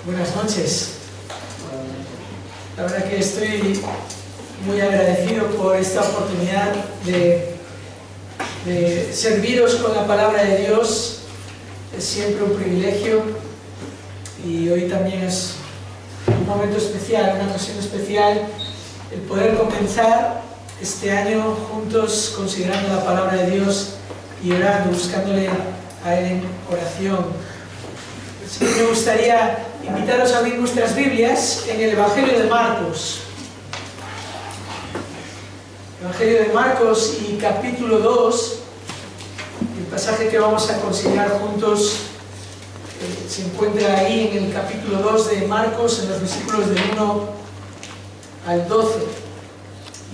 Buenas noches. La verdad que estoy muy agradecido por esta oportunidad de serviros con la palabra de Dios. Es siempre un privilegio y hoy también es un momento especial, una ocasión especial, el poder comenzar este año juntos considerando la palabra de Dios y orando, buscándole a Él en oración. Así que me gustaría invitaros a abrir vuestras Biblias en el Evangelio de Marcos. Evangelio de Marcos y capítulo 2, el pasaje que vamos a considerar juntos se encuentra ahí en el capítulo 2 de Marcos, en los versículos del 1 al 12.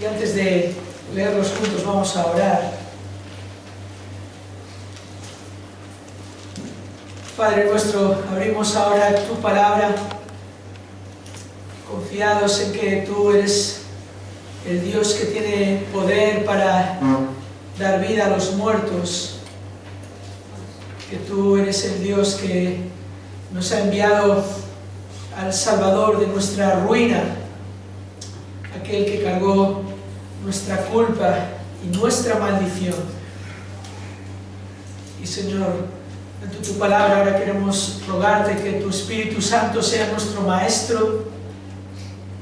Y antes de leerlos juntos vamos a orar. Padre nuestro, abrimos ahora tu palabra, confiados en que tú eres el Dios que tiene poder para dar vida a los muertos, que tú eres el Dios que nos ha enviado al Salvador de nuestra ruina, aquel que cargó nuestra culpa y nuestra maldición. Y Señor, ante tu palabra ahora queremos rogarte que tu Espíritu Santo sea nuestro Maestro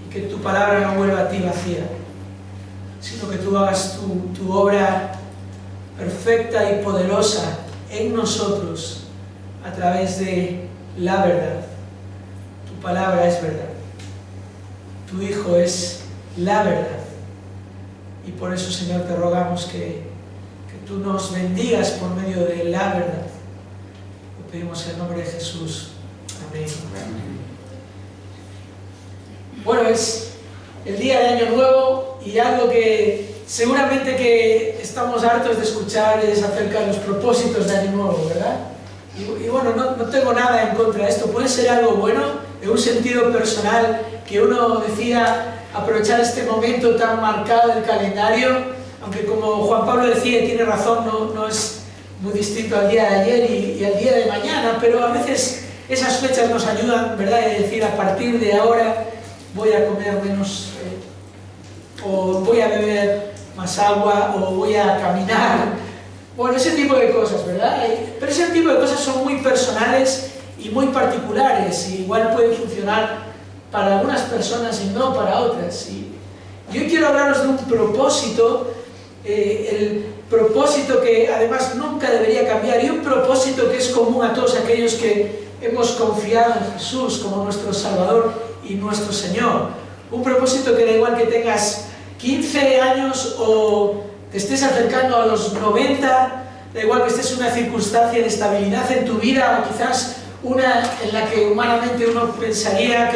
y que tu palabra no vuelva a ti vacía, sino que tú hagas tu obra perfecta y poderosa en nosotros a través de la verdad. Tu palabra es verdad, tu Hijo es la verdad, y por eso, Señor, te rogamos que tú nos bendigas por medio de la verdad. Lo pedimos en el nombre de Jesús. Amén. Bueno, es el día de Año Nuevo y algo que seguramente que estamos hartos de escuchar es acerca de los propósitos de Año Nuevo, ¿verdad? Y bueno, no tengo nada en contra de esto. Puede ser algo bueno, en un sentido personal, que uno decida aprovechar este momento tan marcado del calendario, aunque como Juan Pablo decía, y tiene razón, no es muy distinto al día de ayer y al día de mañana, pero a veces esas fechas nos ayudan, ¿verdad? Es decir, a partir de ahora voy a comer menos, o voy a beber más agua, o voy a caminar. Bueno, ese tipo de cosas, ¿verdad? Pero ese tipo de cosas son muy personales y muy particulares, y igual pueden funcionar para algunas personas y no para otras. Y yo quiero hablaros de un propósito, el propósito que además nunca debería cambiar, y un propósito que es común a todos aquellos que hemos confiado en Jesús como nuestro Salvador y nuestro Señor. Un propósito que da igual que tengas 15 años o te estés acercando a los 90, da igual que estés en una circunstancia de estabilidad en tu vida, o quizás una en la que humanamente uno pensaría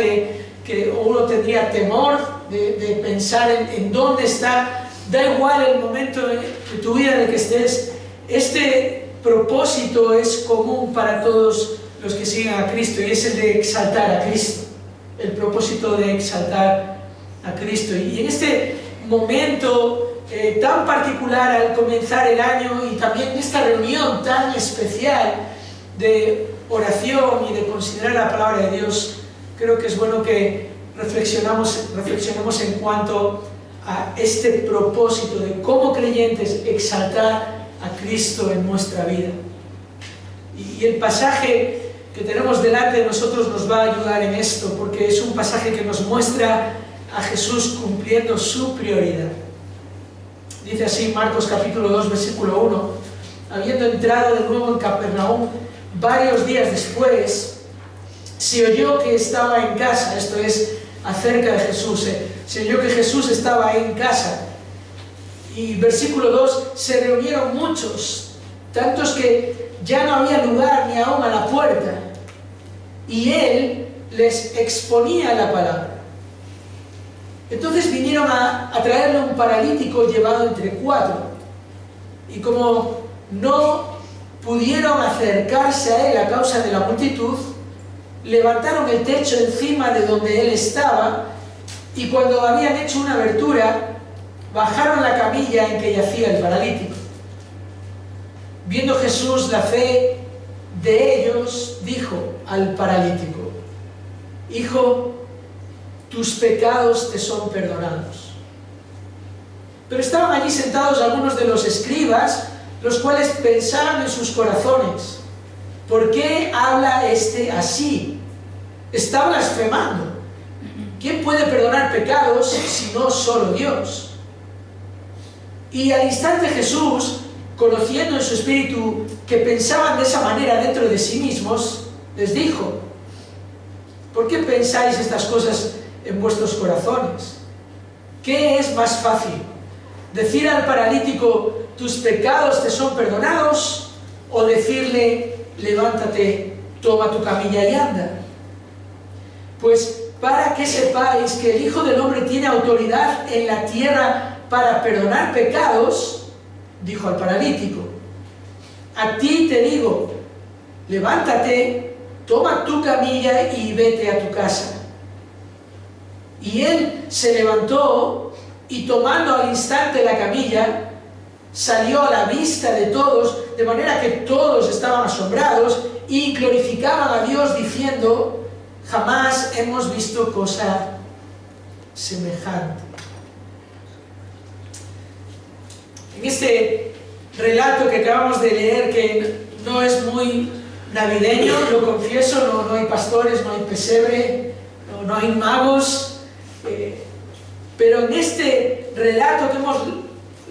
o uno tendría temor de pensar en dónde está. Da igual el momento de tu vida en el que estés, este propósito es común para todos los que siguen a Cristo, y es el de exaltar a Cristo, el propósito de exaltar a Cristo. Y en este momento tan particular al comenzar el año, y también esta reunión tan especial de oración y de considerar la palabra de Dios, creo que es bueno que reflexionemos en cuanto a este propósito de como creyentes exaltar a Cristo en nuestra vida. Y el pasaje que tenemos delante de nosotros nos va a ayudar en esto, porque es un pasaje que nos muestra a Jesús cumpliendo su prioridad. Dice así Marcos capítulo 2 versículo 1: habiendo entrado de nuevo en Capernaum, varios días después, se oyó que estaba en casa, esto es acerca de Jesús, se oyó que Jesús estaba en casa. Y versículo 2, se reunieron muchos, tantos que ya no había lugar ni aún a la puerta, y él les exponía la palabra. Entonces vinieron a traerle un paralítico llevado entre 4, y como no pudieron acercarse a él a causa de la multitud, levantaron el techo encima de donde él estaba, y cuando habían hecho una abertura, bajaron la camilla en que yacía el paralítico. Viendo Jesús la fe de ellos, dijo al paralítico: hijo, tus pecados te son perdonados. Pero estaban allí sentados algunos de los escribas, los cuales pensaban en sus corazones: ¿por qué habla este así? Está blasfemando. ¿Quién puede perdonar pecados si no solo Dios? Y al instante Jesús, conociendo en su espíritu que pensaban de esa manera dentro de sí mismos, les dijo: ¿por qué pensáis estas cosas en vuestros corazones? ¿Qué es más fácil? ¿Decir al paralítico, tus pecados te son perdonados? ¿O decirle, levántate, toma tu camilla y anda? Pues para que sepáis que el Hijo del Hombre tiene autoridad en la tierra para perdonar pecados, dijo al paralítico, a ti te digo, levántate, toma tu camilla y vete a tu casa. Y él se levantó y tomando al instante la camilla, salió a la vista de todos, de manera que todos estaban asombrados y glorificaban a Dios diciendo: jamás hemos visto cosa semejante. En este relato que acabamos de leer, que no es muy navideño, lo confieso, no hay pastores, no hay pesebre, no hay magos, pero en este relato que hemos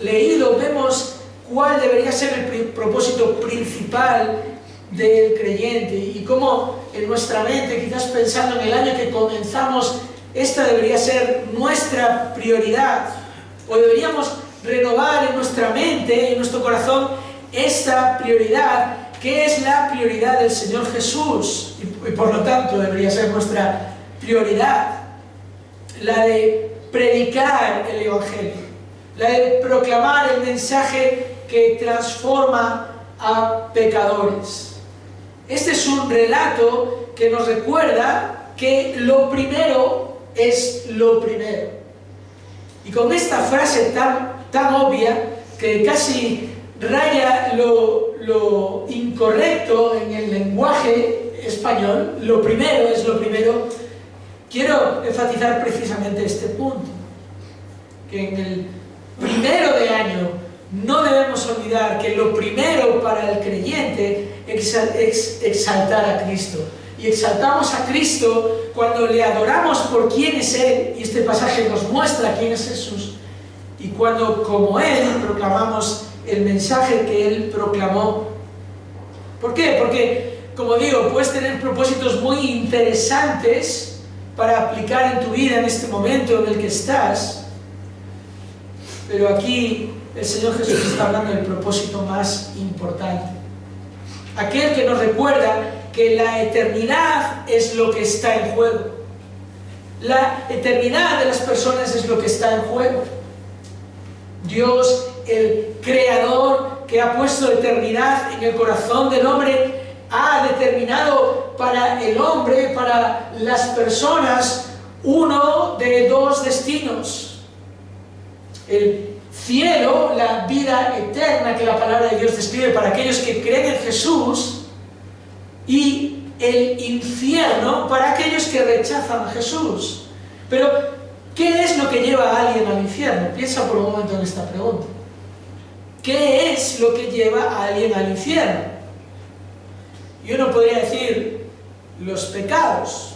leído vemos cuál debería ser el propósito principal del creyente y cómo en nuestra mente, quizás pensando en el año que comenzamos, esta debería ser nuestra prioridad, o deberíamos renovar en nuestra mente, en nuestro corazón, esta prioridad, que es la prioridad del Señor Jesús, y por lo tanto debería ser nuestra prioridad, la de predicar el Evangelio, la de proclamar el mensaje que transforma a pecadores. Este es un relato que nos recuerda que lo primero es lo primero. Y con esta frase tan obvia, que casi raya lo incorrecto en el lenguaje español, lo primero es lo primero, quiero enfatizar precisamente este punto, que en el primero de año no debemos olvidar que lo primero para el creyente es exaltar a Cristo. Y exaltamos a Cristo cuando le adoramos por quién es Él, y este pasaje nos muestra quién es Jesús, y cuando, como Él, proclamamos el mensaje que Él proclamó. ¿Por qué? Porque, como digo, puedes tener propósitos muy interesantes para aplicar en tu vida en este momento en el que estás, pero aquí el Señor Jesús está hablando del propósito más importante, aquel que nos recuerda que la eternidad es lo que está en juego. La eternidad de las personas es lo que está en juego. Dios, el Creador, que ha puesto eternidad en el corazón del hombre, ha determinado para el hombre, para las personas, uno de dos destinos: el cielo, la vida eterna que la palabra de Dios describe para aquellos que creen en Jesús, y el infierno para aquellos que rechazan a Jesús. Pero, ¿qué es lo que lleva a alguien al infierno? Piensa por un momento en esta pregunta. ¿Qué es lo que lleva a alguien al infierno? Y uno podría decir, los pecados.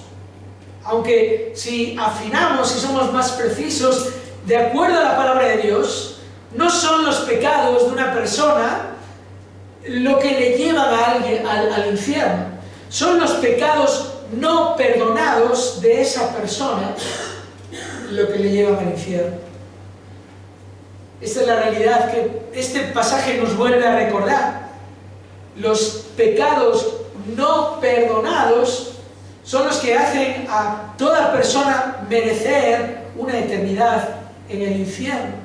Aunque si afinamos y somos más precisos, de acuerdo a la palabra de Dios, no son los pecados de una persona lo que le llevan a alguien al infierno. Son los pecados no perdonados de esa persona lo que le llevan al infierno. Esta es la realidad que este pasaje nos vuelve a recordar. Los pecados no perdonados son los que hacen a toda persona merecer una eternidad en el infierno.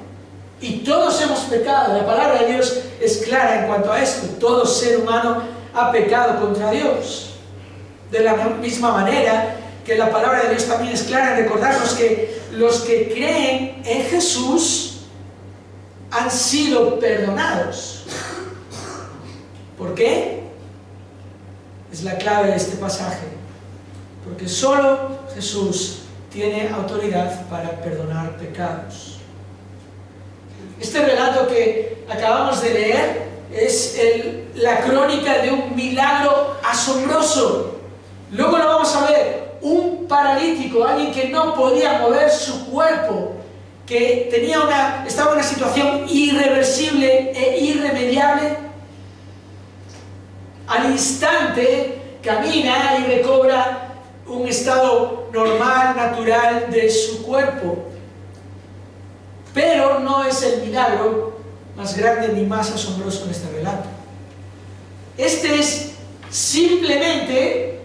Y todos hemos pecado. La palabra de Dios es clara en cuanto a esto. Todo ser humano ha pecado contra Dios. De la misma manera que la palabra de Dios también es clara en recordarnos que los que creen en Jesús han sido perdonados. ¿Por qué? Es la clave de este pasaje. porque solo Jesús tiene autoridad para perdonar pecados. Este relato que acabamos de leer es la crónica de un milagro asombroso. Luego lo vamos a ver, un paralítico, alguien que no podía mover su cuerpo, que estaba en una situación irreversible e irremediable, al instante camina y recobra un estado normal, natural de su cuerpo. Pero no es el milagro más grande ni más asombroso en este relato. Este es simplemente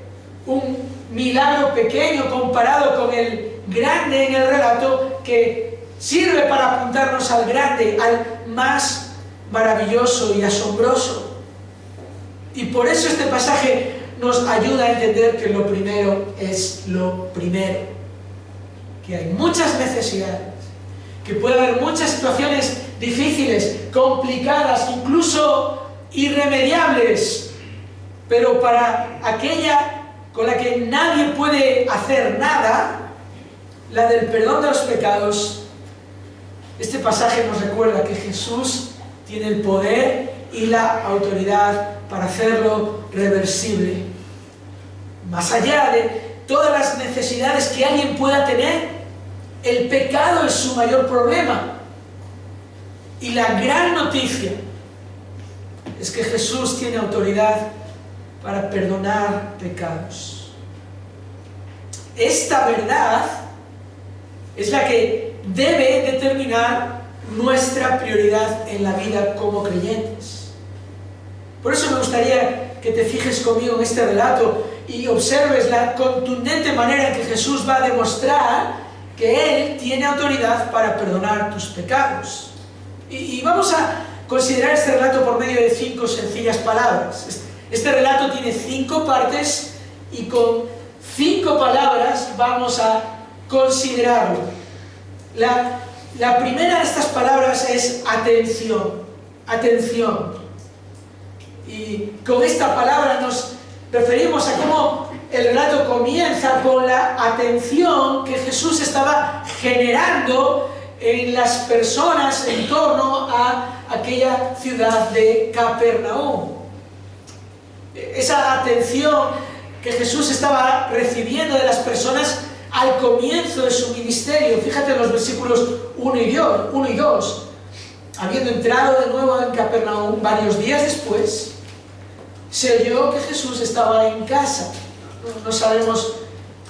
un milagro pequeño comparado con el grande en el relato, que sirve para apuntarnos al grande, al más maravilloso y asombroso. Y por eso este pasaje nos ayuda a entender que lo primero es lo primero, que hay muchas necesidades, que puede haber muchas situaciones difíciles, complicadas, incluso irremediables, pero para aquella con la que nadie puede hacer nada, la del perdón de los pecados, este pasaje nos recuerda que Jesús tiene el poder y la autoridad para hacerlo reversible. Más allá de todas las necesidades que alguien pueda tener, el pecado es su mayor problema. Y la gran noticia es que Jesús tiene autoridad para perdonar pecados. Esta verdad es la que debe determinar nuestra prioridad en la vida como creyentes. Por eso me gustaría que te fijes conmigo en este relato y observes la contundente manera en que Jesús va a demostrar que Él tiene autoridad para perdonar tus pecados. Y vamos a considerar este relato por medio de 5 sencillas palabras. Este relato tiene 5 partes y con 5 palabras vamos a considerarlo. La primera de estas palabras es atención. Atención. Y con esta palabra nos referimos a cómo el relato comienza con la atención que Jesús estaba generando en las personas en torno a aquella ciudad de Capernaum. Esa atención que Jesús estaba recibiendo de las personas al comienzo de su ministerio. Fíjate en los versículos 1 y 2. Habiendo entrado de nuevo en Capernaum varios días después, se oyó que Jesús estaba en casa. No sabemos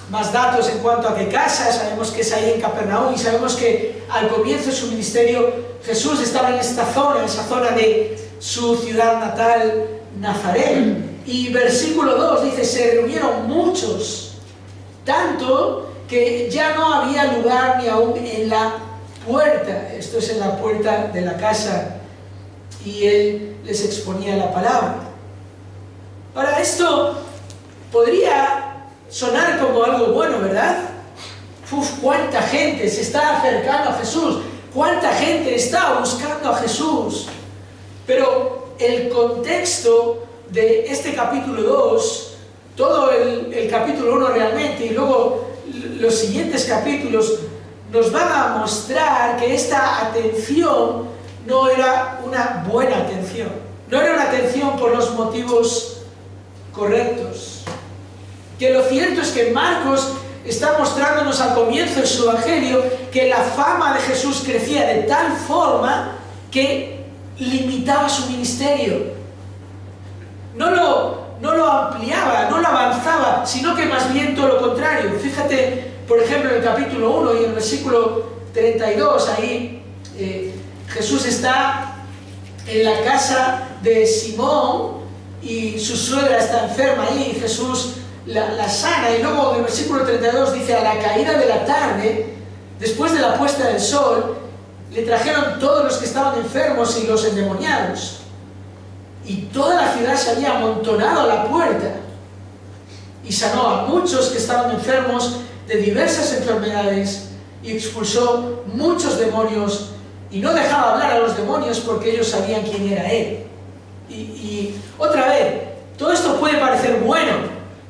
más datos en cuanto a qué casa, sabemos que es ahí en Capernaum y sabemos que al comienzo de su ministerio Jesús estaba en esa zona de su ciudad natal, Nazaret. Y versículo 2 dice, se reunieron muchos, tanto que ya no había lugar ni aún en la puerta. Esto es en la puerta de la casa, y Él les exponía la palabra. Ahora, esto podría sonar como algo bueno, ¿verdad? Cuánta gente se está acercando a Jesús, cuánta gente está buscando a Jesús. Pero el contexto de este capítulo 2, todo el capítulo 1 realmente, y luego los siguientes capítulos, nos van a mostrar que esta atención no era una buena atención, no era una atención por los motivos correctos. Que lo cierto es que Marcos está mostrándonos al comienzo de su evangelio que la fama de Jesús crecía de tal forma que limitaba su ministerio. No lo ampliaba, no lo avanzaba, sino que más bien todo lo contrario. Fíjate, por ejemplo, en el capítulo 1 y en el versículo 32, ahí Jesús está en la casa de Simón y su suegra está enferma ahí, y Jesús la sana. Y luego en el versículo 32 dice, a la caída de la tarde, después de la puesta del sol, le trajeron todos los que estaban enfermos y los endemoniados. Y toda la ciudad se había amontonado a la puerta, y sanó a muchos que estaban enfermos de diversas enfermedades, y expulsó muchos demonios, y no dejaba hablar a los demonios porque ellos sabían quién era Él. Y otra vez, todo esto puede parecer bueno,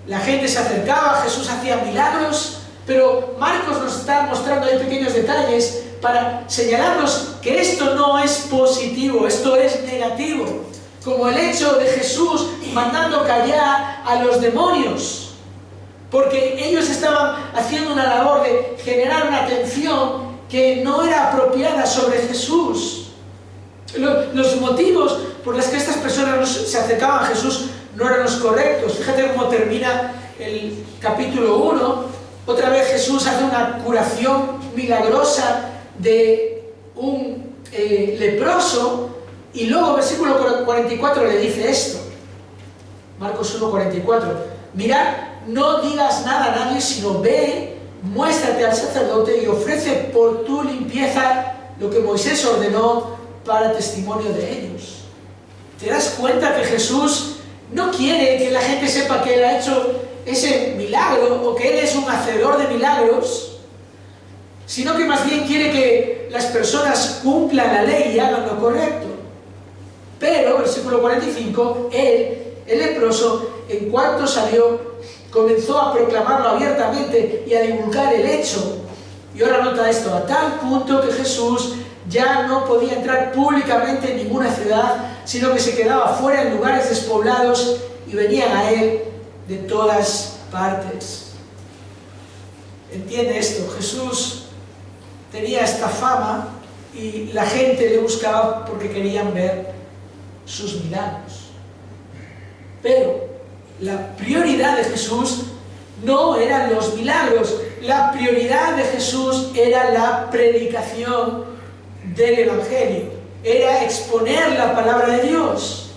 la gente se acercaba, Jesús hacía milagros, pero Marcos nos está mostrando ahí pequeños detalles para señalarnos que esto no es positivo, esto es negativo, como el hecho de Jesús mandando callar a los demonios, porque ellos estaban haciendo una labor de generar una atención que no era apropiada sobre Jesús. Los motivos por los que estas personas se acercaban a Jesús no eran los correctos. Fíjate cómo termina el capítulo 1. Otra vez Jesús hace una curación milagrosa de un leproso, y luego versículo 44 le dice esto. Marcos 1:44. Mirad, no digas nada a nadie, sino ve, muéstrate al sacerdote y ofrece por tu limpieza lo que Moisés ordenó para testimonio de ellos. ¿Te das cuenta que Jesús no quiere que la gente sepa que Él ha hecho ese milagro o que Él es un hacedor de milagros, sino que más bien quiere que las personas cumplan la ley y hagan lo correcto? Pero, versículo 45, él, el leproso, en cuanto salió, comenzó a proclamarlo abiertamente y a divulgar el hecho. Y ahora nota esto, a tal punto que Jesús ya no podía entrar públicamente en ninguna ciudad, sino que se quedaba fuera en lugares despoblados y venían a Él de todas partes. Entiende esto, Jesús tenía esta fama y la gente le buscaba porque querían ver sus milagros. Pero la prioridad de Jesús no eran los milagros, la prioridad de Jesús era la predicación del Evangelio, era exponer la palabra de Dios.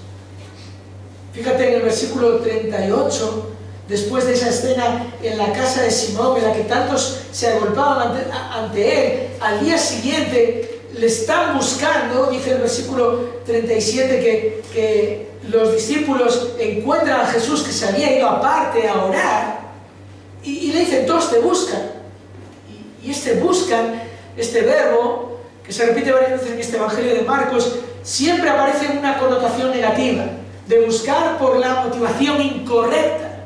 Fíjate en el versículo 38, después de esa escena en la casa de Simón, en la que tantos se agolpaban ante él, al día siguiente le están buscando, dice el versículo 37, que los discípulos encuentran a Jesús que se había ido aparte a orar, y le dicen, todos te buscan. Y este buscan, este verbo, que se repite varias veces en este Evangelio de Marcos, siempre aparece en una connotación negativa, de buscar por la motivación incorrecta.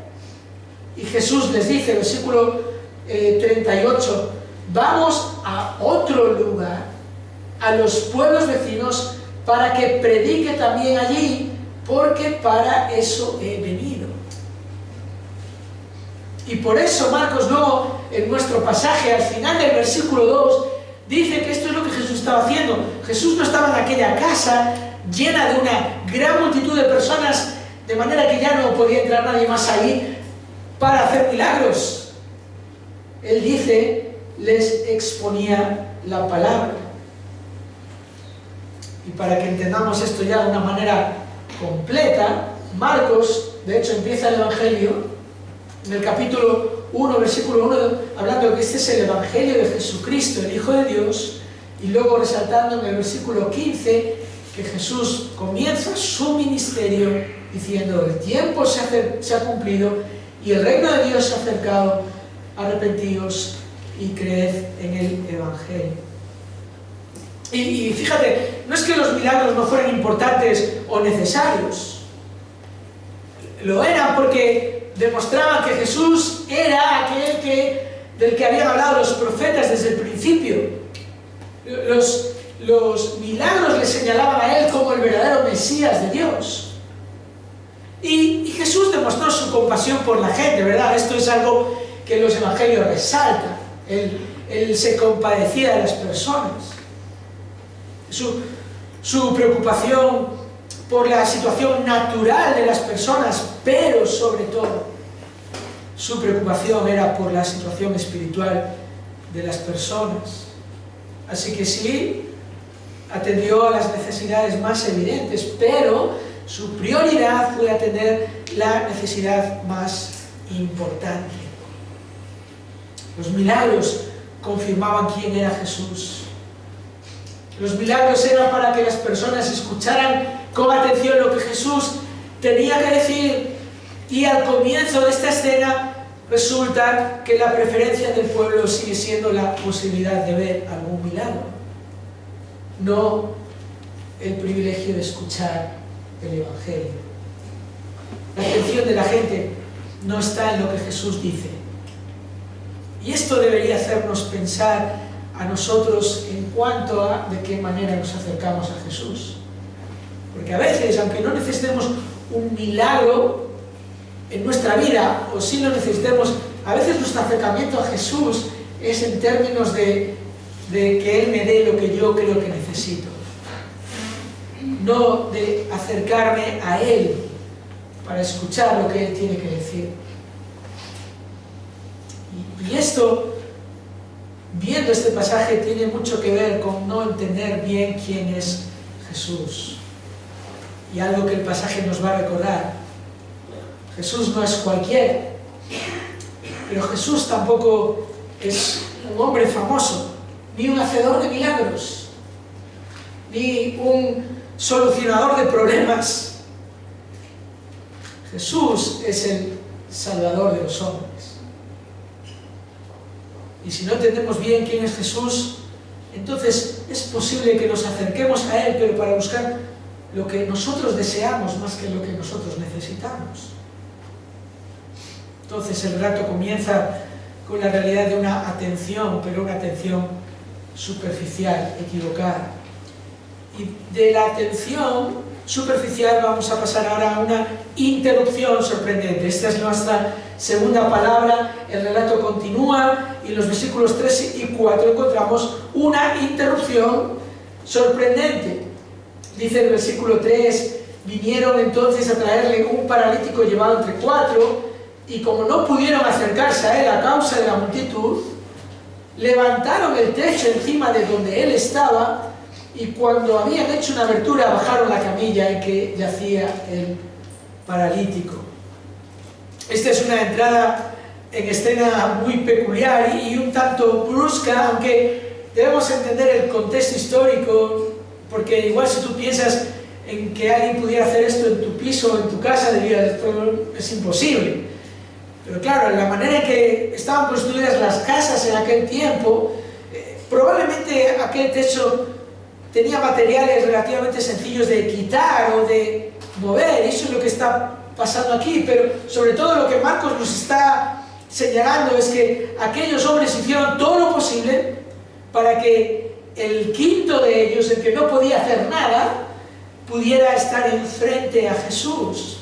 Y Jesús les dice, versículo 38, vamos a otro lugar, a los pueblos vecinos, para que predique también allí, porque para eso he venido. Y por eso Marcos luego, en nuestro pasaje, al final del versículo 2, dice que esto es lo que Jesús estaba haciendo. Jesús no estaba en aquella casa llena de una gran multitud de personas, de manera que ya no podía entrar nadie más ahí para hacer milagros. Él dice, les exponía la palabra. Y para que entendamos esto ya de una manera completa, Marcos, de hecho, empieza el Evangelio en el capítulo 1, versículo 1, hablando de que este es el Evangelio de Jesucristo, el Hijo de Dios, y luego resaltando en el versículo 15 que Jesús comienza su ministerio diciendo, el tiempo se ha cumplido y el reino de Dios se ha acercado, arrepentíos y creed en el Evangelio. Y fíjate, no es que los milagros no fueran importantes o necesarios, lo eran porque demostraban que Jesús era aquel del que habían hablado los profetas desde el principio. Los milagros le señalaban a Él como el verdadero Mesías de Dios. Y Jesús demostró su compasión por la gente, ¿verdad? Esto es algo que los evangelios resaltan. Él se compadecía de las personas. Su preocupación por la situación natural de las personas, pero sobre todo, su preocupación era por la situación espiritual de las personas. Así que sí, atendió a las necesidades más evidentes, pero su prioridad fue atender la necesidad más importante. Los milagros confirmaban quién era Jesús. Los milagros eran para que las personas escucharan con atención lo que Jesús tenía que decir, y al comienzo de esta escena resulta que la preferencia del pueblo sigue siendo la posibilidad de ver algún milagro, no el privilegio de escuchar el Evangelio. La atención de la gente no está en lo que Jesús dice. Y esto debería hacernos pensar a nosotros en cuanto a de qué manera nos acercamos a Jesús. Porque a veces, aunque no necesitemos un milagro en nuestra vida, o si lo necesitemos, a veces nuestro acercamiento a Jesús es en términos de que Él me dé lo que yo creo que necesito. No de acercarme a Él para escuchar lo que Él tiene que decir. Y esto, viendo este pasaje, tiene mucho que ver con no entender bien quién es Jesús. Y algo que el pasaje nos va a recordar: Jesús no es cualquiera, pero Jesús tampoco es un hombre famoso, ni un hacedor de milagros, ni un solucionador de problemas. Jesús es el Salvador de los hombres. Y si no entendemos bien quién es Jesús, entonces es posible que nos acerquemos a Él, pero para buscar lo que nosotros deseamos más que lo que nosotros necesitamos. Entonces el relato comienza con la realidad de una atención, pero una atención superficial, equivocada. Y de la atención superficial vamos a pasar ahora a una interrupción sorprendente. Esta es nuestra segunda palabra. El relato continúa y en los versículos 3 y 4 encontramos una interrupción sorprendente. Dice el versículo 3: vinieron entonces a traerle un paralítico llevado entre 4, y como no pudieron acercarse a él a causa de la multitud, levantaron el techo encima de donde él estaba, y cuando habían hecho una abertura bajaron la camilla en que yacía el paralítico. Esta es una entrada en escena muy peculiar y un tanto brusca, aunque debemos entender el contexto histórico, porque igual si tú piensas en que alguien pudiera hacer esto en tu piso o en tu casa, dirías, esto es imposible. Pero claro, la manera en que estaban construidas las casas en aquel tiempo, probablemente aquel techo tenía materiales relativamente sencillos de quitar o de mover. Eso es lo que está pasando aquí, pero sobre todo lo que Marcos nos está señalando es que aquellos hombres hicieron todo lo posible para que el quinto de ellos, el que no podía hacer nada, pudiera estar enfrente a Jesús,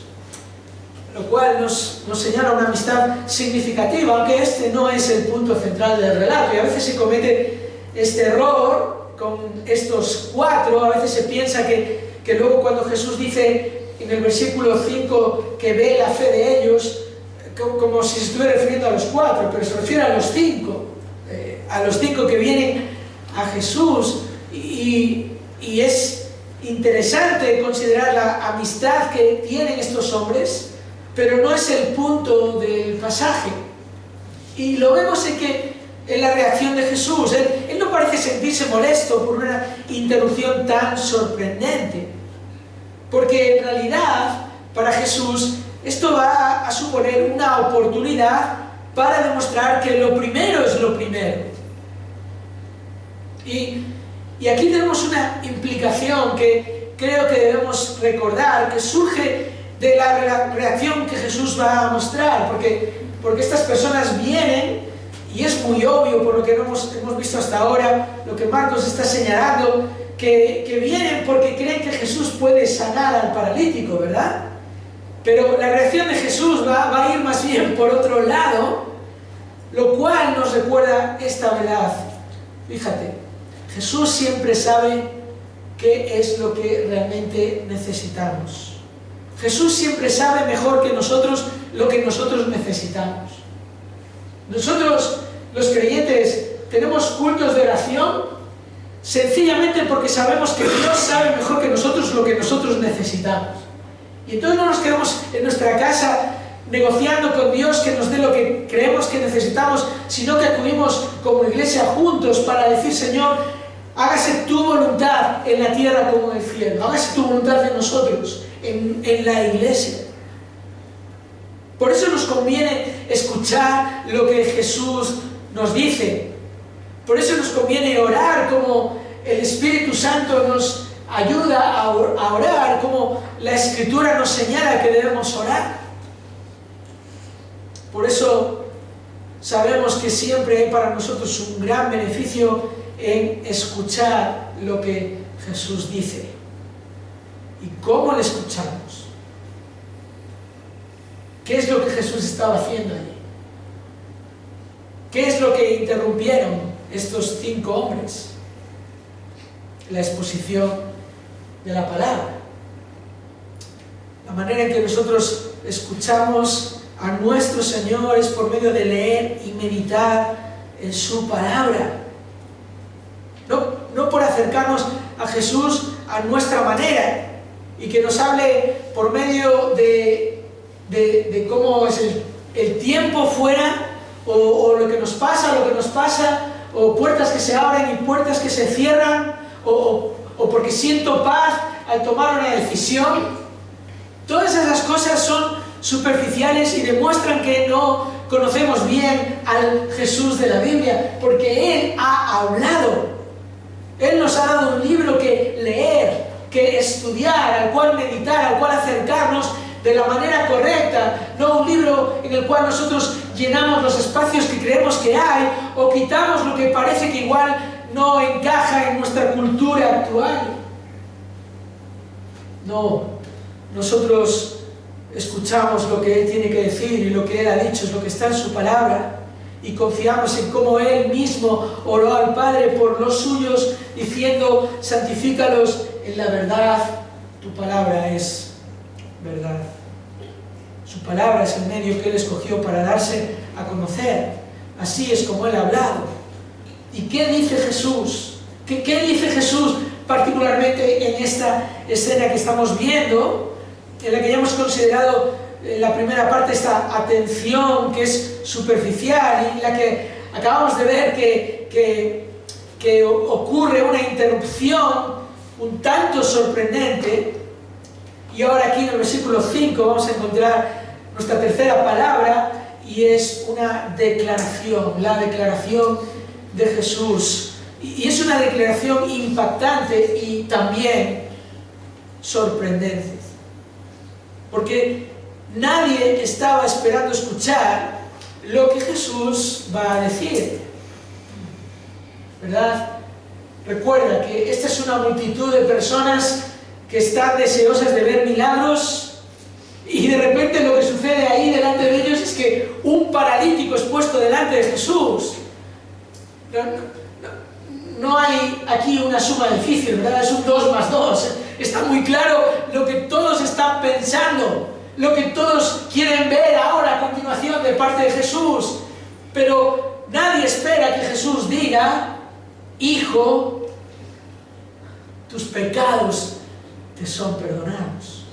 lo cual nos señala una amistad significativa, aunque este no es el punto central del relato. Y a veces se comete este error con estos 4. A veces se piensa que luego cuando Jesús dice en el versículo 5 que ve la fe de ellos, como si se estuviera refiriendo a los 4, pero se refiere a los 5, que vienen a Jesús. Y es interesante considerar la amistad que tienen estos hombres, pero no es el punto del pasaje. Y lo vemos en la reacción de Jesús. Él no parece sentirse molesto por una interrupción tan sorprendente, porque en realidad para Jesús esto va a suponer una oportunidad para demostrar que lo primero es lo primero. Y aquí tenemos una implicación que creo que debemos recordar, que surge de la reacción que Jesús va a mostrar, porque estas personas vienen, y es muy obvio por lo que hemos visto hasta ahora, lo que Marcos está señalando, que vienen porque creen que Jesús puede sanar al paralítico, ¿verdad? Pero la reacción de Jesús va a ir más bien por otro lado, lo cual nos recuerda esta verdad. Fíjate, Jesús siempre sabe qué es lo que realmente necesitamos. Jesús siempre sabe mejor que nosotros lo que nosotros necesitamos. Nosotros, los creyentes, tenemos cultos de oración sencillamente porque sabemos que Dios sabe mejor que nosotros lo que nosotros necesitamos. Y entonces no nos quedamos en nuestra casa negociando con Dios que nos dé lo que creemos que necesitamos, sino que acudimos como iglesia juntos para decir: Señor, hágase tu voluntad en la tierra como en el cielo. Hágase tu voluntad en nosotros, en la iglesia. Por eso nos conviene escuchar lo que Jesús nos dice. Por eso nos conviene orar como el Espíritu Santo nos ayuda a orar, como la Escritura nos señala que debemos orar. Por eso sabemos que siempre hay para nosotros un gran beneficio en escuchar lo que Jesús dice. ¿Y cómo le escuchamos? ¿Qué es lo que Jesús estaba haciendo allí? ¿Qué es lo que interrumpieron estos 5 hombres? La exposición de la palabra. La manera en que nosotros escuchamos a nuestro Señor es por medio de leer y meditar en su palabra. No por acercarnos a Jesús a nuestra manera y que nos hable por medio de cómo es el tiempo fuera, o lo que nos pasa, o puertas que se abren y puertas que se cierran, o porque siento paz al tomar una decisión. Todas esas cosas son superficiales y demuestran que no conocemos bien al Jesús de la Biblia, porque Él ha hablado. Él nos ha dado un libro que leer, que estudiar, al cual meditar, al cual acercarnos de la manera correcta, no un libro en el cual nosotros llenamos los espacios que creemos que hay, o quitamos lo que parece que igual no encaja en nuestra cultura actual. No, nosotros escuchamos lo que Él tiene que decir, y lo que Él ha dicho es lo que está en su palabra, y confiamos en cómo Él mismo oró al Padre por los suyos, diciendo: santifícalos en la verdad, tu palabra es verdad. Su palabra es el medio que Él escogió para darse a conocer. Así es como Él ha hablado. ¿Y qué dice Jesús? ¿Qué dice Jesús particularmente en esta escena que estamos viendo, en la que ya hemos considerado en la primera parte esta atención que es superficial, y en la que acabamos de ver que ocurre una interrupción un tanto sorprendente? Y ahora aquí en el versículo 5 vamos a encontrar nuestra tercera palabra, y es una declaración, la declaración de Jesús. Y es una declaración impactante y también sorprendente, porque nadie estaba esperando escuchar lo que Jesús va a decir, ¿verdad? Recuerda que esta es una multitud de personas que están deseosas de ver milagros, y de repente lo que sucede ahí delante de ellos es que un paralítico es puesto delante de Jesús. No hay aquí una suma difícil, ¿verdad? Es un 2 más 2. Está muy claro lo que todos están pensando, lo que todos quieren ver ahora a continuación de parte de Jesús. Pero nadie espera que Jesús diga: hijo, tus pecados te son perdonados.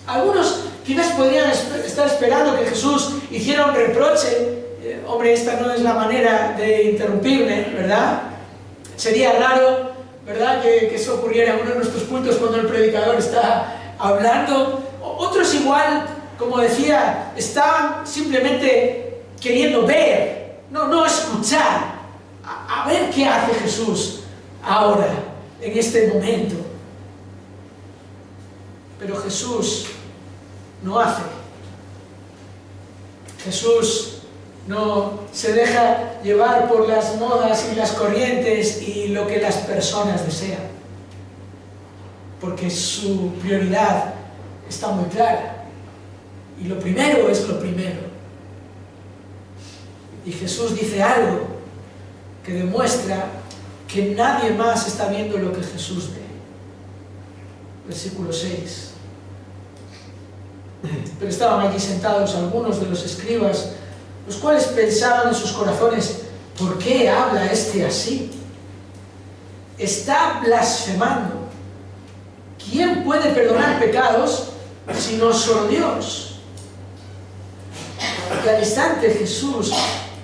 Algunos quizás podrían estar esperando que Jesús hiciera un reproche. Hombre, esta no es la manera de interrumpirme, ¿verdad? Sería raro, ¿verdad?, que eso ocurriera en uno de nuestros puntos cuando el predicador está hablando. Otros igual, como decía, estaban simplemente queriendo ver, no escuchar, a ver qué hace Jesús ahora, en este momento. Pero Jesús no hace. Jesús no se deja llevar por las modas y las corrientes y lo que las personas desean, porque su prioridad está muy clara, y lo primero es lo primero. Y Jesús dice algo que demuestra que nadie más está viendo lo que Jesús ve. Versículo 6. Pero estaban allí sentados algunos de los escribas, los cuales pensaban en sus corazones: ¿por qué habla este así? Está blasfemando. ¿Quién puede perdonar pecados si no solo Dios? Y al instante Jesús,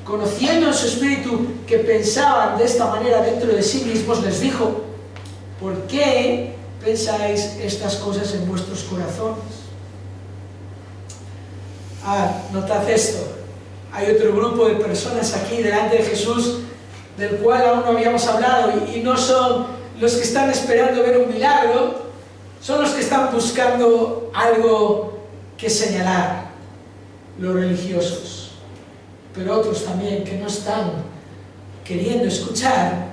conociendo en su espíritu que pensaban de esta manera dentro de sí mismos, les dijo: ¿por qué pensáis estas cosas en vuestros corazones? Notad esto. Hay otro grupo de personas aquí delante de Jesús del cual aún no habíamos hablado, y no son los que están esperando ver un milagro, son los que están buscando algo que señalar. los religiosos, pero otros también que no están queriendo escuchar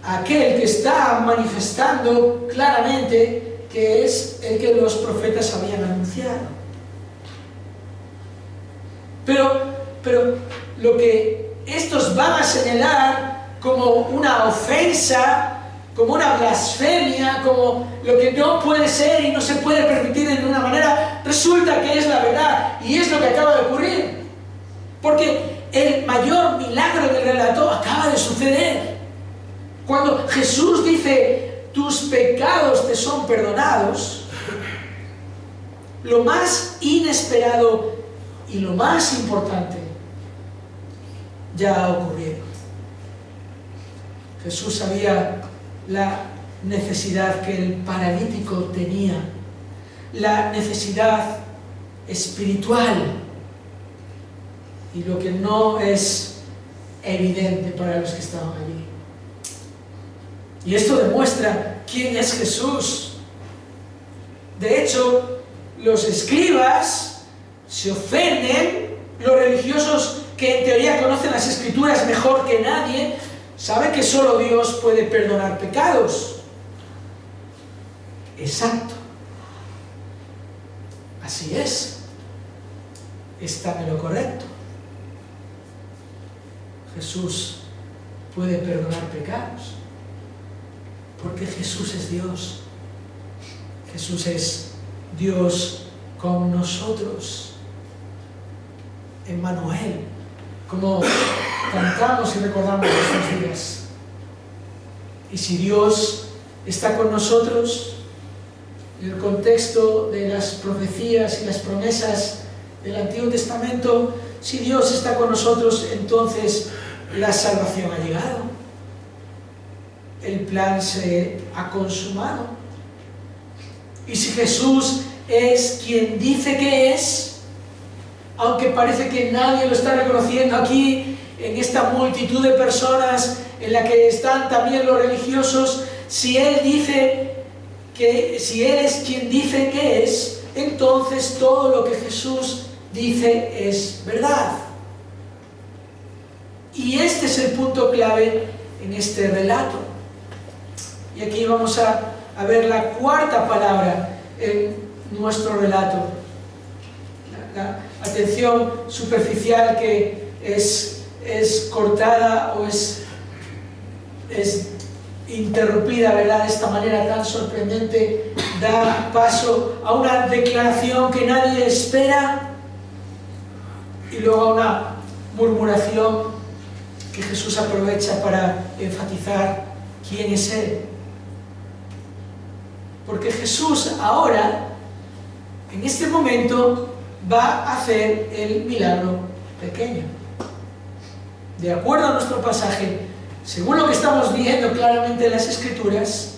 a aquel que está manifestando claramente que es el que los profetas habían anunciado. Pero lo que estos van a señalar como una ofensa, como una blasfemia, como lo que no puede ser y no se puede permitir de ninguna manera, resulta que es la verdad, y es lo que acaba de ocurrir. Porque el mayor milagro del relato acaba de suceder. Cuando Jesús dice, tus pecados te son perdonados, lo más inesperado y lo más importante ya ha ocurrido. Jesús sabía la necesidad que el paralítico tenía, la necesidad espiritual, y lo que no es evidente para los que estaban allí. Y esto demuestra quién es Jesús. De hecho, los escribas se ofenden, los religiosos que en teoría conocen las Escrituras mejor que nadie, saben que solo Dios puede perdonar pecados. Exacto. Así es. Está en lo correcto. Jesús puede perdonar pecados, porque Jesús es Dios. Jesús es Dios con nosotros. Emmanuel, como cantamos y recordamos estos días. Y si Dios está con nosotros, en el contexto de las profecías y las promesas del Antiguo Testamento, si Dios está con nosotros, entonces la salvación ha llegado. El plan se ha consumado. Y si Jesús es quien dice que es, aunque parece que nadie lo está reconociendo aquí, en esta multitud de personas en la que están también los religiosos, si Él es quien dice que es, entonces todo lo que Jesús dice es verdad. Y este es el punto clave en este relato. Y aquí vamos a ver la cuarta palabra en nuestro relato. La atención superficial que es cortada o es interrumpida, ¿verdad?, de esta manera tan sorprendente, da paso a una declaración que nadie espera y luego a una murmuración que Jesús aprovecha para enfatizar quién es Él. Porque Jesús ahora, en este momento, va a hacer el milagro pequeño. De acuerdo a nuestro pasaje, según lo que estamos viendo claramente en las Escrituras,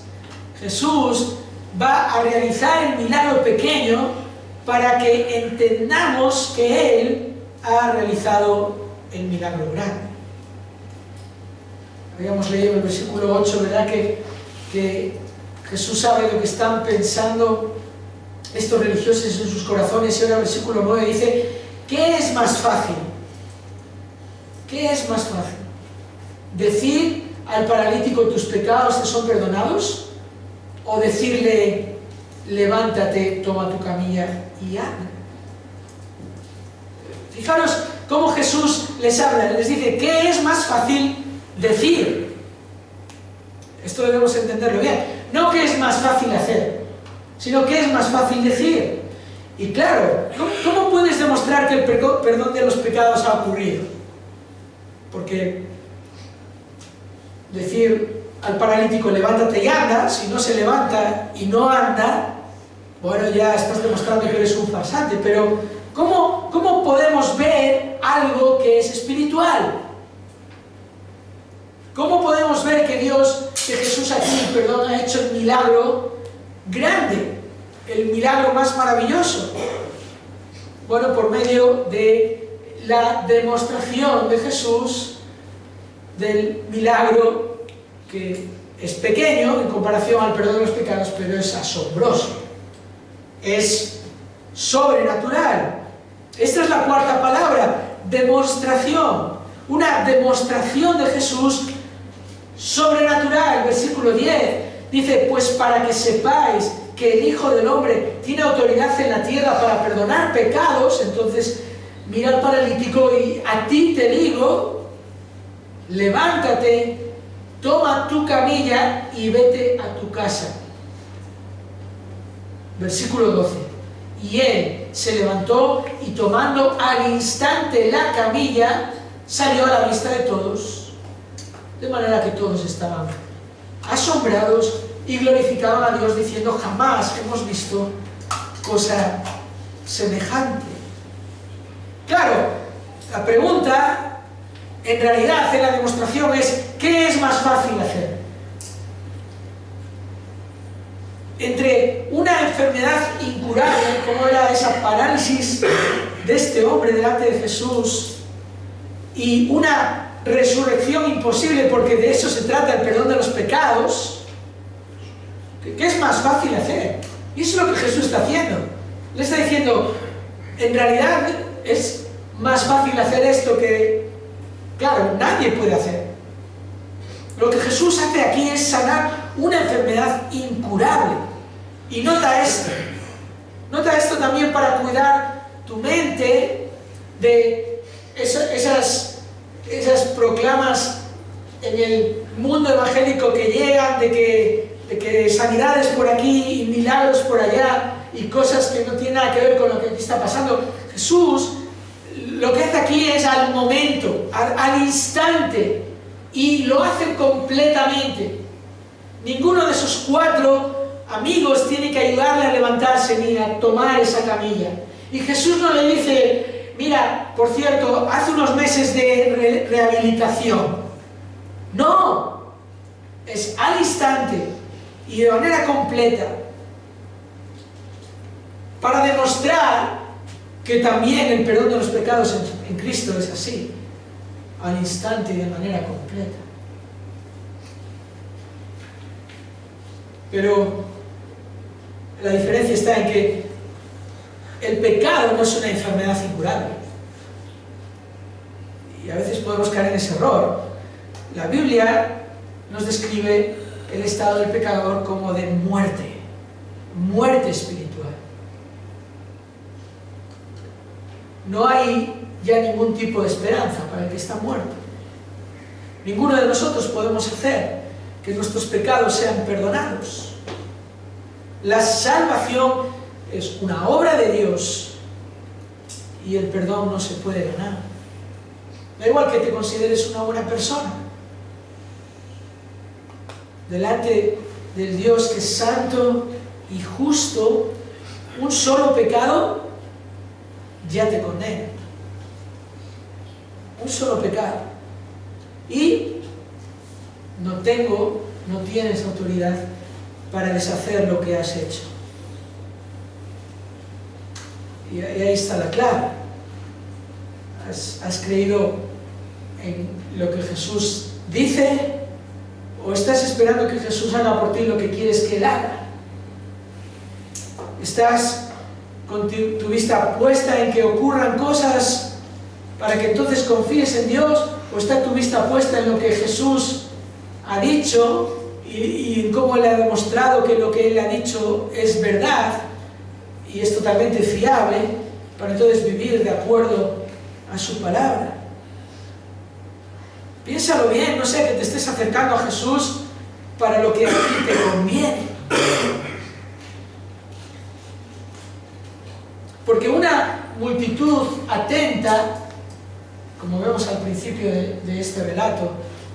Jesús va a realizar el milagro pequeño para que entendamos que Él ha realizado el milagro grande. Habíamos leído en el versículo 8, ¿verdad?, que Jesús sabe lo que están pensando estos religiosos en sus corazones, y ahora el versículo 9 dice, ¿qué es más fácil? ¿Qué es más fácil? ¿Decir al paralítico tus pecados te son perdonados? ¿O decirle levántate, toma tu camilla y anda? Fijaros cómo Jesús les habla, les dice, ¿qué es más fácil decir? Esto debemos entenderlo bien. No qué es más fácil hacer, sino qué es más fácil decir. Y claro, ¿cómo puedes demostrar que el perdón de los pecados ha ocurrido? Porque decir al paralítico levántate y anda, si no se levanta y no anda, bueno, ya estás demostrando que eres un farsante. Pero ¿cómo podemos ver algo que es espiritual? ¿Cómo podemos ver que Dios, que Jesús aquí, perdón, ha hecho el milagro grande, el milagro más maravilloso? Bueno, por medio de la demostración de Jesús del milagro, que es pequeño en comparación al perdón de los pecados, pero es asombroso, es sobrenatural, Esta es la cuarta palabra, demostración. Una demostración de Jesús sobrenatural. Versículo 10 dice, pues para que sepáis que el Hijo del Hombre tiene autoridad en la tierra para perdonar pecados. Entonces mira al paralítico y a ti te digo, levántate, toma tu camilla y vete a tu casa. Versículo 12. Y él se levantó y tomando al instante la camilla, salió a la vista de todos, de manera que todos estaban asombrados y glorificaban a Dios diciendo, jamás hemos visto cosa semejante. Claro, la pregunta en realidad en la demostración es, ¿qué es más fácil hacer? Entre una enfermedad incurable, como era esa parálisis de este hombre delante de Jesús, y una resurrección imposible, porque de eso se trata el perdón de los pecados, ¿qué es más fácil hacer? Y eso es lo que Jesús está haciendo. Le está diciendo, en realidad es más fácil hacer esto que, claro, nadie puede hacer. Lo que Jesús hace aquí es sanar una enfermedad incurable. Y nota esto también para cuidar tu mente de esas proclamas en el mundo evangélico que llegan de que sanidades por aquí y milagros por allá y cosas que no tienen nada que ver con lo que aquí está pasando. Jesús lo que hace aquí es al momento, al instante, y lo hace completamente. Ninguno de esos 4 amigos tiene que ayudarle a levantarse ni a tomar esa camilla. Y Jesús no le dice, mira, por cierto, hace unos meses de rehabilitación. No, es al instante y de manera completa, para demostrar que también el perdón de los pecados en Cristo es así, al instante y de manera completa. Pero la diferencia está en que el pecado no es una enfermedad incurable. Y a veces podemos caer en ese error. La Biblia nos describe el estado del pecador como de muerte, muerte espiritual. No hay ya ningún tipo de esperanza para el que está muerto. Ninguno de nosotros podemos hacer que nuestros pecados sean perdonados. La salvación es una obra de Dios y el perdón no se puede ganar. Da igual que te consideres una buena persona. Delante del Dios que es santo y justo, un solo pecado ya te condena. Un solo pecado. Y no tienes autoridad para deshacer lo que has hecho. Y ahí está la clave. ¿Has creído en lo que Jesús dice? ¿O estás esperando que Jesús haga por ti lo que quieres que Él haga? ¿Estás con tu vista puesta en que ocurran cosas para que entonces confíes en Dios? ¿O está tu vista puesta en lo que Jesús ha dicho y en cómo Él ha demostrado que lo que Él ha dicho es verdad y es totalmente fiable, para entonces vivir de acuerdo a su palabra? Piénsalo bien, no sea que te estés acercando a Jesús para lo que a ti te conviene. Porque una multitud atenta, como vemos al principio de este relato,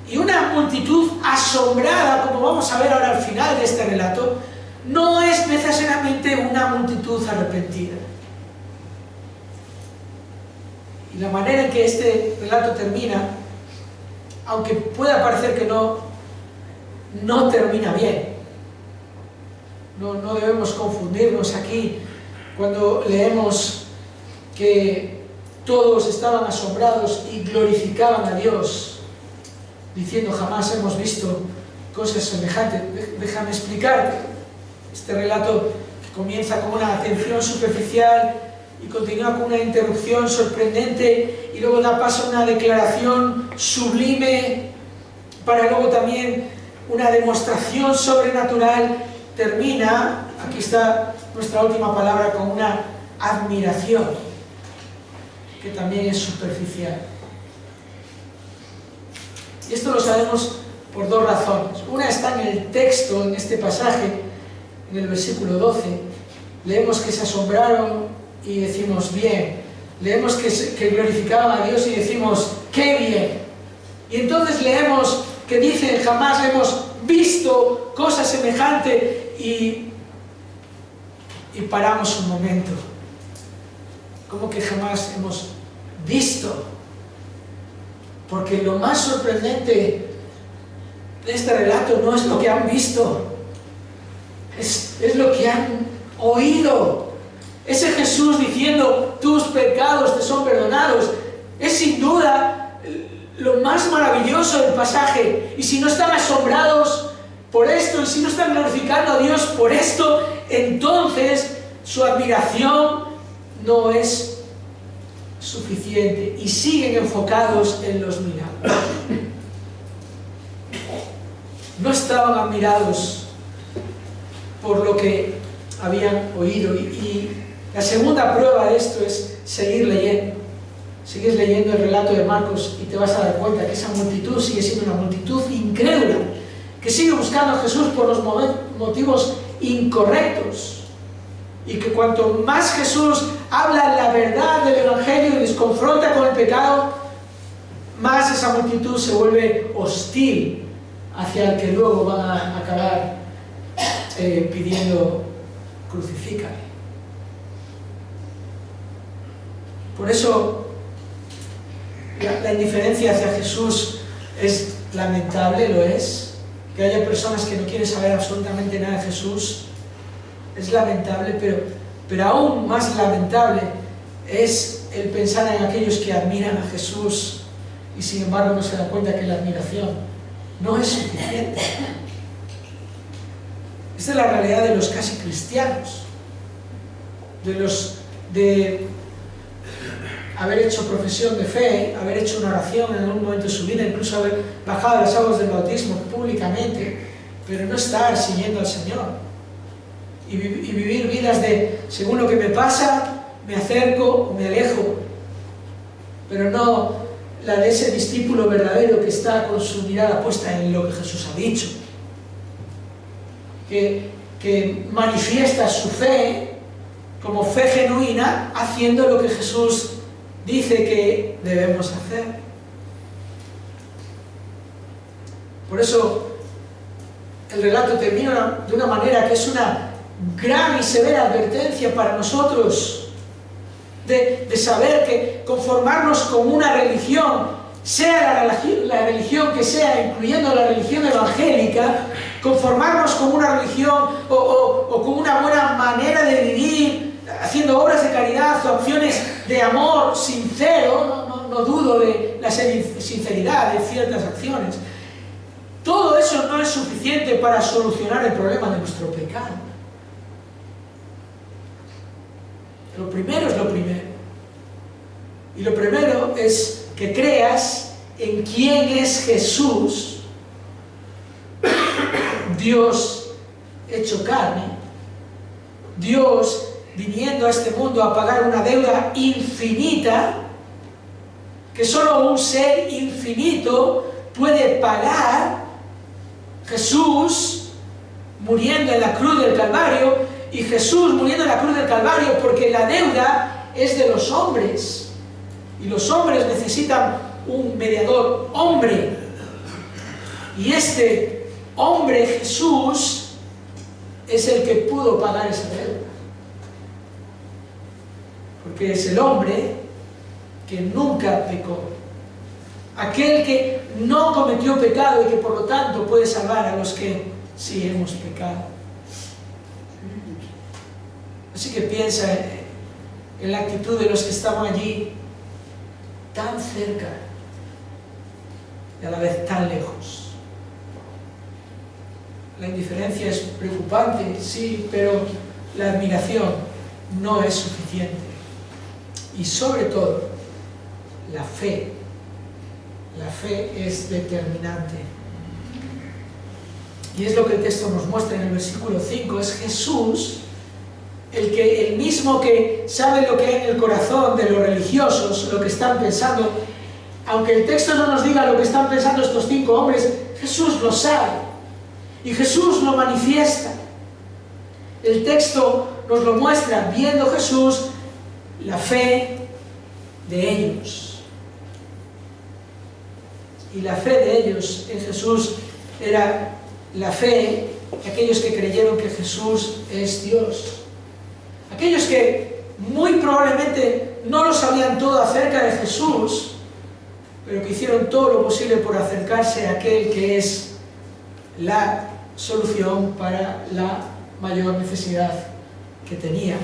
y una multitud asombrada, como vamos a ver ahora al final de este relato, no es necesariamente una multitud arrepentida. Y la manera en que este relato termina, aunque pueda parecer que no termina bien. No debemos confundirnos aquí cuando leemos que todos estaban asombrados y glorificaban a Dios, diciendo jamás hemos visto cosas semejantes. Déjame explicarte. Este relato comienza con una atención superficial y continúa con una interrupción sorprendente y luego da paso a una declaración sublime para luego también una demostración sobrenatural. Termina, aquí está nuestra última palabra, con una admiración que también es superficial. Y esto lo sabemos por dos razones. Una está en el texto, en este pasaje, en el versículo 12. Leemos que se asombraron y decimos bien. Leemos que glorificaban a Dios y decimos ¡qué bien! Y entonces leemos que dicen jamás hemos visto cosa semejante y paramos un momento. ¿Cómo que jamás hemos visto? Porque lo más sorprendente de este relato no es lo que han visto, es lo que han oído. Ese Jesús diciendo tus pecados te son perdonados es sin duda lo más maravilloso del pasaje. Y si no están asombrados por esto, y si no están glorificando a Dios por esto, entonces su admiración no es suficiente y siguen enfocados en los milagros. No estaban admirados por lo que habían oído. Y la segunda prueba de esto es seguir leyendo. Sigues leyendo el relato de Marcos y te vas a dar cuenta que esa multitud sigue siendo una multitud incrédula, que sigue buscando a Jesús por los motivos incorrectos, y que cuanto más Jesús habla la verdad del Evangelio y les confronta con el pecado, más esa multitud se vuelve hostil hacia el que luego van a acabar pidiendo crucifícame. Por eso la indiferencia hacia Jesús es lamentable, lo es. Que haya personas que no quieren saber absolutamente nada de Jesús es lamentable, pero aún más lamentable es el pensar en aquellos que admiran a Jesús y sin embargo no se dan cuenta que la admiración no es suficiente. Esta es la realidad de los casi cristianos, de haber hecho profesión de fe, haber hecho una oración en algún momento de su vida, incluso haber bajado las aguas del bautismo públicamente, pero no estar siguiendo al Señor y vivir vidas de según lo que me pasa, me acerco o me alejo, pero no la de ese discípulo verdadero que está con su mirada puesta en lo que Jesús ha dicho, que manifiesta su fe como fe genuina haciendo lo que Jesús dice que debemos hacer. Por eso el relato termina de una manera que es una gran y severa advertencia para nosotros de saber que conformarnos con una religión, sea la religión que sea, incluyendo la religión evangélica, conformarnos con una religión o con una buena manera de vivir, haciendo obras de caridad o acciones de amor sincero, no dudo de la sinceridad de ciertas acciones. Todo eso no es suficiente para solucionar el problema de nuestro pecado. Lo primero es lo primero. Y lo primero es que creas en quién es Jesús, Dios hecho carne, Dios viniendo a este mundo a pagar una deuda infinita que solo un ser infinito puede pagar. Jesús muriendo en la cruz del Calvario, y Jesús muriendo en la cruz del Calvario porque la deuda es de los hombres y los hombres necesitan un mediador hombre, y este hombre Jesús es el que pudo pagar esa deuda, porque es el hombre que nunca pecó, aquel que no cometió pecado y que por lo tanto puede salvar a los que sí hemos pecado. Así que piensa en la actitud de los que estaban allí tan cerca y a la vez tan lejos. La indiferencia es preocupante, sí, pero la admiración no es suficiente. y sobre todo la fe. La fe es determinante. Y es lo que el texto nos muestra en el versículo 5, es Jesús, el mismo que sabe lo que hay en el corazón de los religiosos, lo que están pensando. Aunque el texto no nos diga lo que están pensando estos 5 hombres, Jesús lo sabe, y Jesús lo manifiesta. El texto nos lo muestra, viendo Jesús la fe de ellos. Y la fe de ellos en Jesús era la fe de aquellos que creyeron que Jesús es Dios. Aquellos que muy probablemente no lo sabían todo acerca de Jesús, pero que hicieron todo lo posible por acercarse a aquel que es la solución para la mayor necesidad que tenían.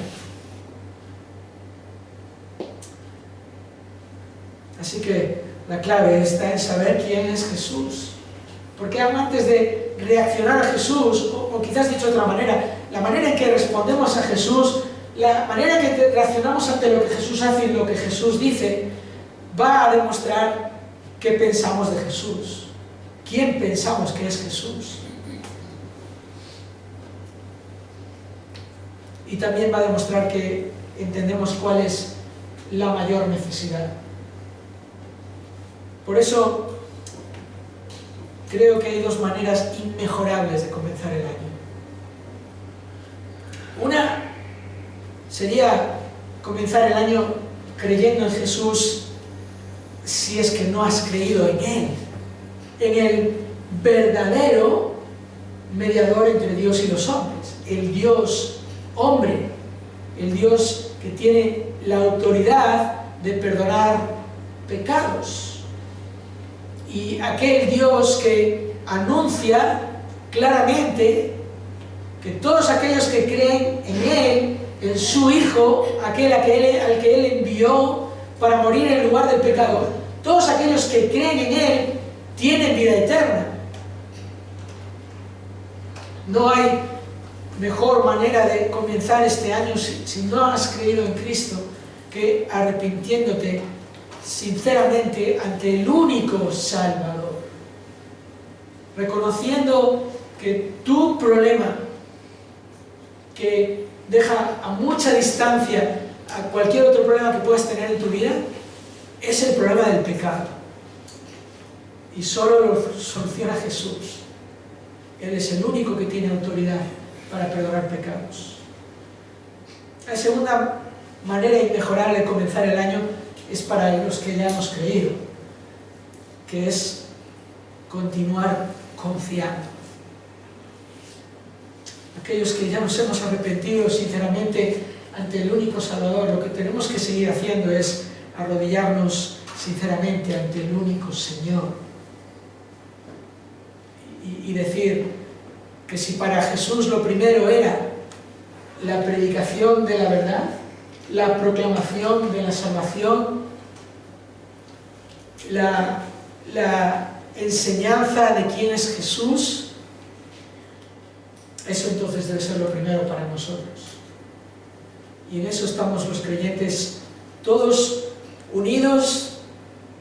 Así que la clave está en saber quién es Jesús. Porque antes de reaccionar a Jesús, o quizás dicho de otra manera, la manera en que respondemos a Jesús, la manera en que reaccionamos ante lo que Jesús hace y lo que Jesús dice, va a demostrar qué pensamos de Jesús, quién pensamos que es Jesús. Y también va a demostrar que entendemos cuál es la mayor necesidad. Por eso creo que hay 2 maneras inmejorables de comenzar el año. Una sería comenzar el año creyendo en Jesús, si es que no has creído en Él, en el verdadero mediador entre Dios y los hombres, el Dios hombre, el Dios que tiene la autoridad de perdonar pecados, y aquel Dios que anuncia claramente que todos aquellos que creen en Él, en su Hijo, aquel al que Él envió para morir en lugar del pecador, todos aquellos que creen en Él tienen vida eterna. No hay mejor manera de comenzar este año si no has creído en Cristo que arrepintiéndote sinceramente ante el único Salvador, reconociendo que tu problema, que deja a mucha distancia a cualquier otro problema que puedas tener en tu vida, es el problema del pecado, y solo lo soluciona Jesús. Él es el único que tiene autoridad para perdonar pecados. La segunda manera inmejorable de comenzar el año es para los que ya hemos creído, que es continuar confiando. Aquellos que ya nos hemos arrepentido sinceramente ante el único Salvador, lo que tenemos que seguir haciendo es arrodillarnos sinceramente ante el único Señor y decir que si para Jesús lo primero era la predicación de la verdad, la proclamación de la salvación, la enseñanza de quién es Jesús, eso entonces debe ser lo primero para nosotros. Y en eso estamos los creyentes todos unidos,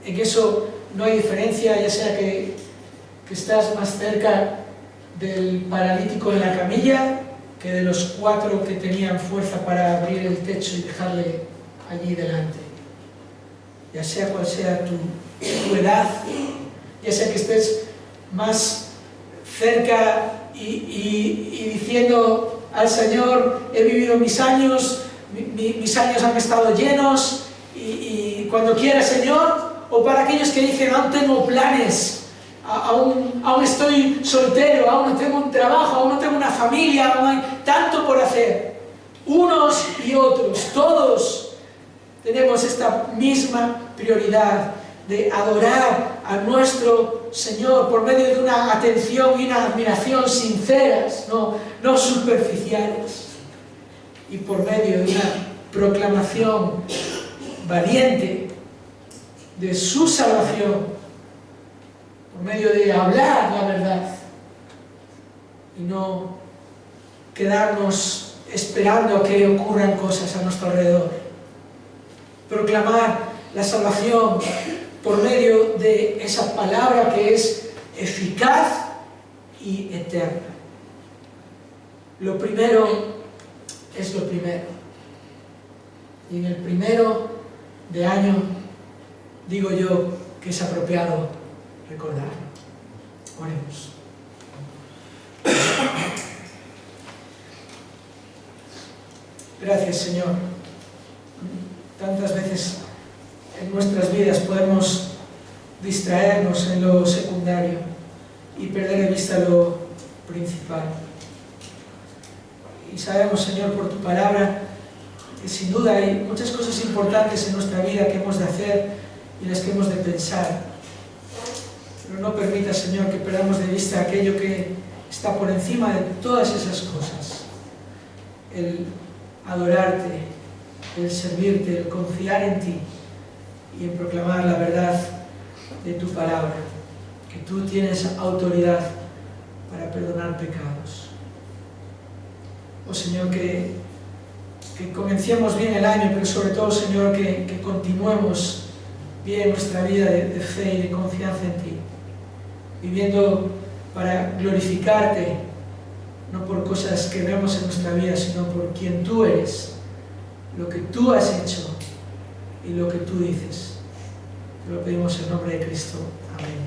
en eso no hay diferencia, ya sea que estás más cerca del paralítico en la camilla que de los 4 que tenían fuerza para abrir el techo y dejarle allí delante. Ya sea cual sea tu edad, ya sea que estés más cerca y diciendo al Señor, he vivido mis años, mis años han estado llenos, y cuando quiera, Señor, o para aquellos que dicen, aún tengo planes, aún estoy soltero, aún no tengo un trabajo, aún no tengo una familia, aún hay tanto por hacer. Unos y otros, todos tenemos esta misma prioridad de adorar a nuestro Señor por medio de una atención y una admiración sinceras, no superficiales, y por medio de una proclamación valiente de su salvación, por medio de hablar la verdad y no quedarnos esperando a que ocurran cosas a nuestro alrededor. proclamar la salvación por medio de esa palabra que es eficaz y eterna. Lo primero es lo primero. Y en el primero de año digo yo que es apropiado recordarlo. Oremos. Gracias, Señor. Tantas veces en nuestras vidas podemos distraernos en lo secundario y perder de vista lo principal. Y sabemos, Señor, por tu palabra, que sin duda hay muchas cosas importantes en nuestra vida que hemos de hacer y las que hemos de pensar. Pero no permita, Señor, que perdamos de vista aquello que está por encima de todas esas cosas. El adorarte, el servirte, el confiar en ti y en proclamar la verdad de tu palabra, que tú tienes autoridad para perdonar pecados. Oh Señor, que comencemos bien el año, pero sobre todo, Señor, que continuemos bien nuestra vida de fe y de confianza en ti, viviendo para glorificarte, no por cosas que vemos en nuestra vida, sino por quien tú eres, lo que tú has hecho y lo que tú dices. Te lo pedimos en nombre de Cristo. Amén.